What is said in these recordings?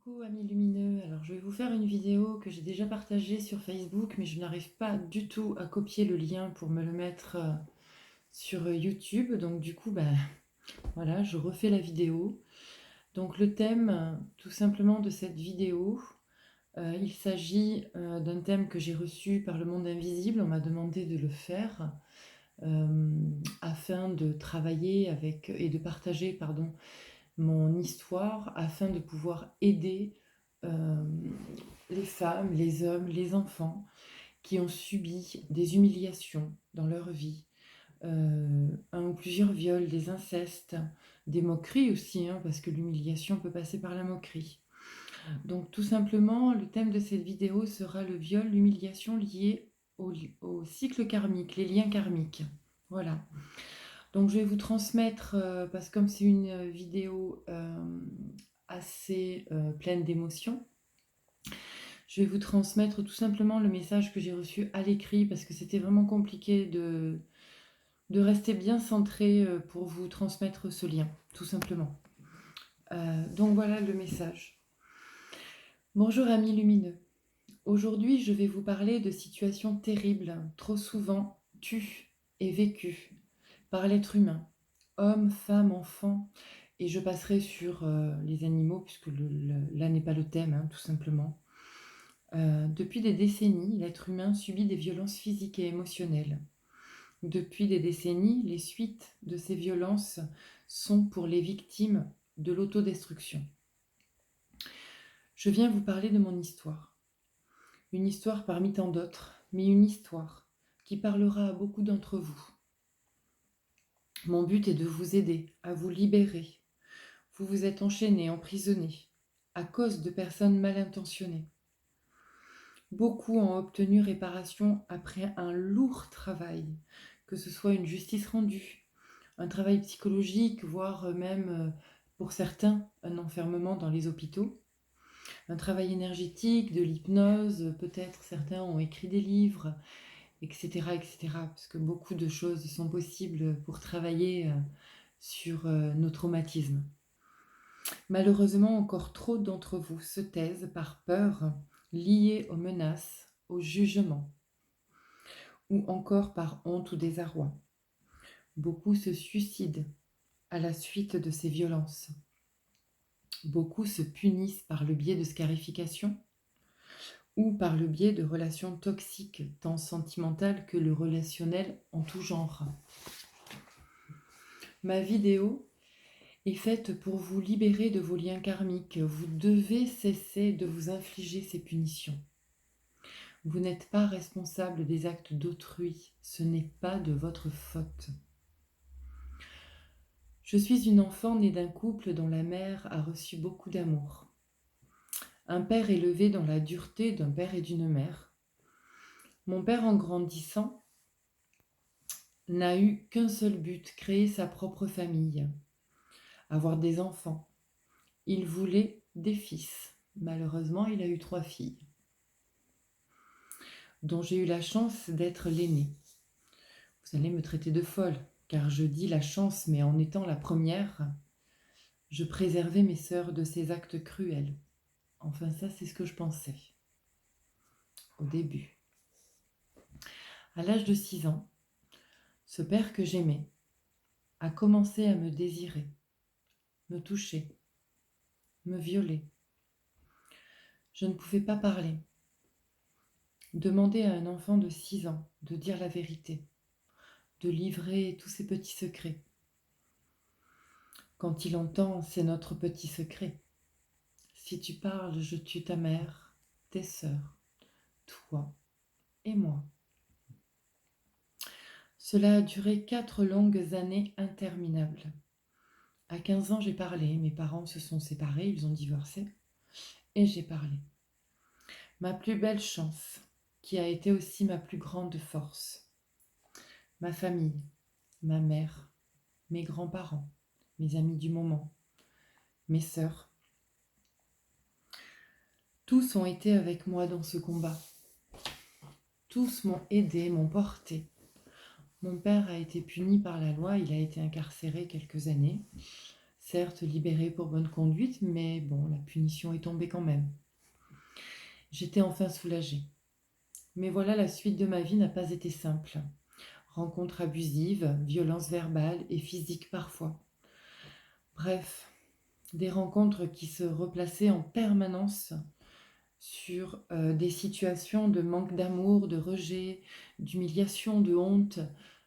Coucou amis lumineux, alors je vais vous faire une vidéo que j'ai déjà partagée sur Facebook mais je n'arrive pas du tout à copier le lien pour me le mettre sur YouTube, donc du coup voilà, je refais la vidéo. Donc le thème tout simplement de cette vidéo, il s'agit d'un thème que j'ai reçu par le monde invisible. On m'a demandé de le faire afin de travailler avec et de partager mon histoire afin de pouvoir aider euh, les femmes, les hommes, les enfants qui ont subi des humiliations dans leur vie, un ou plusieurs viols, des incestes, des moqueries aussi, hein, parce que l'humiliation peut passer par la moquerie. Donc tout simplement, le thème de cette vidéo sera le viol, l'humiliation liée au cycle karmique, les liens karmiques. Voilà. Donc je vais vous transmettre, parce que comme c'est une vidéo assez pleine d'émotions, je vais vous transmettre tout simplement le message que j'ai reçu à l'écrit parce que c'était vraiment compliqué de rester bien centré pour vous transmettre ce lien, tout simplement. Donc voilà le message. Bonjour amis lumineux. Aujourd'hui, je vais vous parler de situations terribles, trop souvent tues et vécues par l'être humain, hommes, femmes, enfants, et je passerai sur les animaux, puisque là n'est pas le thème, hein, tout simplement. Depuis des décennies, l'être humain subit des violences physiques et émotionnelles. Depuis des décennies, les suites de ces violences sont pour les victimes de l'autodestruction. Je viens vous parler de mon histoire. Une histoire parmi tant d'autres, mais une histoire qui parlera à beaucoup d'entre vous. Mon but est de vous aider, à vous libérer. Vous vous êtes enchaînés, emprisonnés, à cause de personnes mal intentionnées. Beaucoup ont obtenu réparation après un lourd travail, que ce soit une justice rendue, un travail psychologique, voire même, pour certains, un enfermement dans les hôpitaux, un travail énergétique, de l'hypnose, peut-être certains ont écrit des livres, etc., etc., parce que beaucoup de choses sont possibles pour travailler sur nos traumatismes. Malheureusement, encore trop d'entre vous se taisent par peur, liée aux menaces, au jugement, ou encore par honte ou désarroi. Beaucoup se suicident à la suite de ces violences. Beaucoup se punissent par le biais de scarification ou par le biais de relations toxiques, tant sentimentales que le relationnel en tout genre. Ma vidéo est faite pour vous libérer de vos liens karmiques. Vous devez cesser de vous infliger ces punitions. Vous n'êtes pas responsable des actes d'autrui, ce n'est pas de votre faute. Je suis une enfant née d'un couple dont la mère a reçu beaucoup d'amour. Un père élevé dans la dureté d'un père et d'une mère. Mon père, en grandissant, n'a eu qu'un seul but, créer sa propre famille, avoir des enfants. Il voulait des fils. Malheureusement, il a eu 3 filles, dont j'ai eu la chance d'être l'aînée. Vous allez me traiter de folle, car je dis la chance, mais en étant la première, je préservais mes sœurs de ces actes cruels. Enfin, ça, c'est ce que je pensais au début. À l'âge de 6 ans, ce père que j'aimais a commencé à me désirer, me toucher, me violer. Je ne pouvais pas parler. Demander à un enfant de 6 ans de dire la vérité, de livrer tous ses petits secrets. Quand il entend, c'est notre petit secret. Si tu parles, je tue ta mère, tes sœurs, toi et moi. Cela a duré 4 longues années interminables. À 15 ans, j'ai parlé. Mes parents se sont séparés, ils ont divorcé. Et j'ai parlé. Ma plus belle chance, qui a été aussi ma plus grande force. Ma famille, ma mère, mes grands-parents, mes amis du moment, mes sœurs. Tous ont été avec moi dans ce combat. Tous m'ont aidé, m'ont porté. Mon père a été puni par la loi, il a été incarcéré quelques années. certes libéré pour bonne conduite, mais bon, la punition est tombée quand même. J'étais enfin soulagée. Mais voilà, la suite de ma vie n'a pas été simple. Rencontres abusives, violences verbales et physiques parfois. Bref, des rencontres qui se replaçaient en permanence sur des situations de manque d'amour, de rejet, d'humiliation, de honte,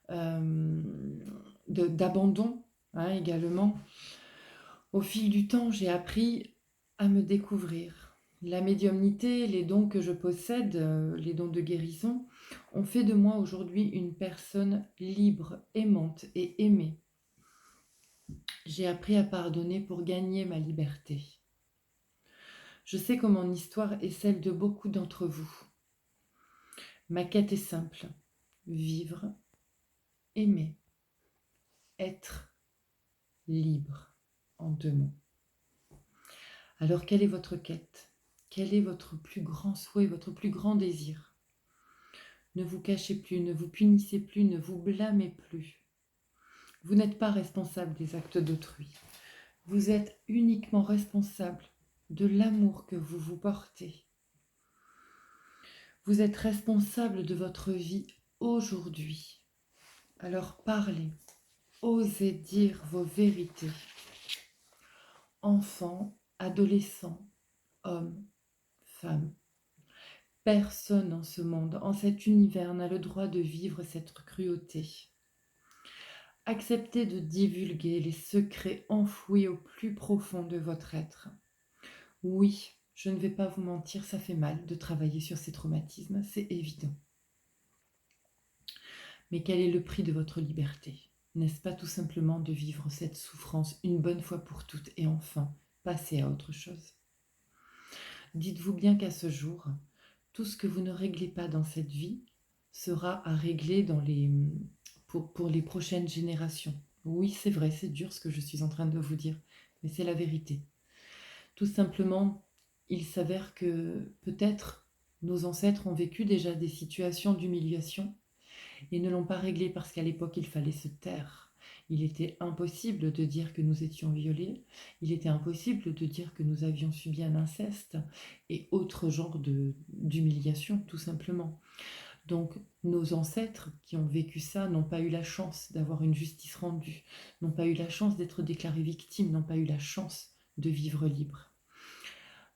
euh, d'abandon, hein, également. Au fil du temps, j'ai appris à me découvrir. La médiumnité, les dons que je possède, les dons de guérison, ont fait de moi aujourd'hui une personne libre, aimante et aimée. J'ai appris à pardonner pour gagner ma liberté. Je sais que mon histoire est celle de beaucoup d'entre vous. Ma quête est simple: vivre, aimer, être libre, en 2 mots. Alors, quelle est votre quête? Quel est votre plus grand souhait, votre plus grand désir? Ne vous cachez plus, ne vous punissez plus, ne vous blâmez plus. Vous n'êtes pas responsable des actes d'autrui. Vous êtes uniquement responsable de l'amour que vous vous portez. Vous êtes responsable de votre vie aujourd'hui. Alors parlez, osez dire vos vérités. Enfants, adolescents, hommes, femmes. Personne en ce monde, en cet univers, n'a le droit de vivre cette cruauté. Acceptez de divulguer les secrets enfouis au plus profond de votre être. Oui, je ne vais pas vous mentir, ça fait mal de travailler sur ces traumatismes, c'est évident. Mais quel est le prix de votre liberté? N'est-ce pas tout simplement de vivre cette souffrance une bonne fois pour toutes et enfin passer à autre chose? Dites-vous bien qu'à ce jour, tout ce que vous ne réglez pas dans cette vie sera à régler pour les prochaines générations. Oui, c'est vrai, c'est dur ce que je suis en train de vous dire, mais c'est la vérité. Tout simplement, il s'avère que peut-être nos ancêtres ont vécu déjà des situations d'humiliation et ne l'ont pas réglé parce qu'à l'époque, il fallait se taire. Il était impossible de dire que nous étions violés, il était impossible de dire que nous avions subi un inceste et autres genres d'humiliation, tout simplement. Donc, nos ancêtres qui ont vécu ça n'ont pas eu la chance d'avoir une justice rendue, n'ont pas eu la chance d'être déclarés victimes, n'ont pas eu la chance de vivre libre.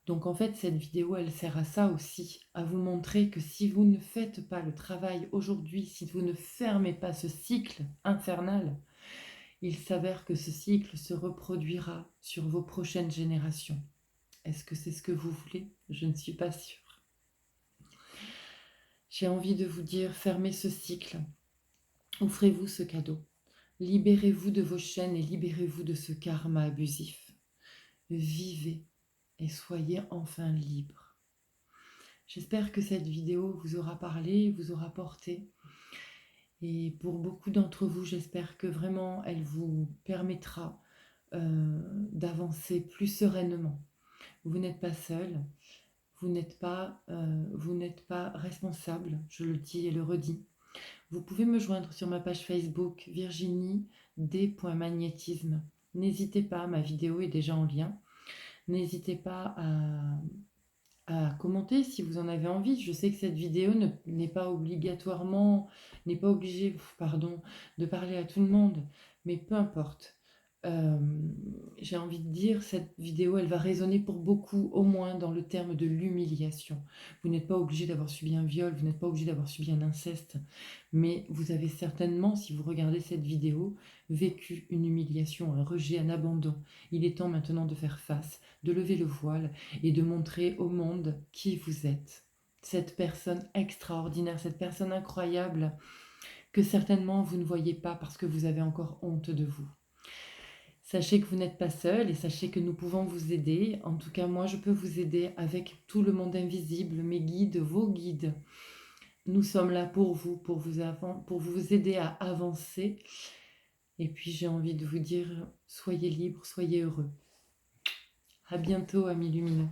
Donc en fait, cette vidéo, elle sert à ça aussi, à vous montrer que si vous ne faites pas le travail aujourd'hui, si vous ne fermez pas ce cycle infernal, il s'avère que ce cycle se reproduira sur vos prochaines générations. Est-ce que c'est ce que vous voulez? Je ne suis pas sûre. J'ai envie de vous dire, fermez ce cycle, offrez-vous ce cadeau, libérez-vous de vos chaînes et libérez-vous de ce karma abusif. Vivez et soyez enfin libre. J'espère que cette vidéo vous aura parlé, vous aura porté. Et pour beaucoup d'entre vous, j'espère que vraiment elle vous permettra d'avancer plus sereinement. Vous n'êtes pas seul, vous n'êtes pas responsable, je le dis et le redis. Vous pouvez me joindre sur ma page Facebook Virginie D.magnétisme. N'hésitez pas, ma vidéo est déjà en lien. N'hésitez pas à commenter si vous en avez envie. Je sais que cette vidéo n'est pas obligée, pardon, de parler à tout le monde, mais peu importe. Euh, j'ai envie de dire, cette vidéo, elle va résonner pour beaucoup, au moins dans le terme de l'humiliation. Vous n'êtes pas obligé d'avoir subi un viol, vous n'êtes pas obligé d'avoir subi un inceste, mais vous avez certainement, si vous regardez cette vidéo, vécu une humiliation, un rejet, un abandon. Il est temps maintenant de faire face, de lever le voile et de montrer au monde qui vous êtes. Cette personne extraordinaire, cette personne incroyable que certainement vous ne voyez pas parce que vous avez encore honte de vous. Sachez que vous n'êtes pas seul et sachez que nous pouvons vous aider. En tout cas, moi, je peux vous aider avec tout le monde invisible, mes guides, vos guides. Nous sommes là pour vous, pour vous aider à avancer. Et puis, j'ai envie de vous dire, soyez libres, soyez heureux. À bientôt, amis lumineux.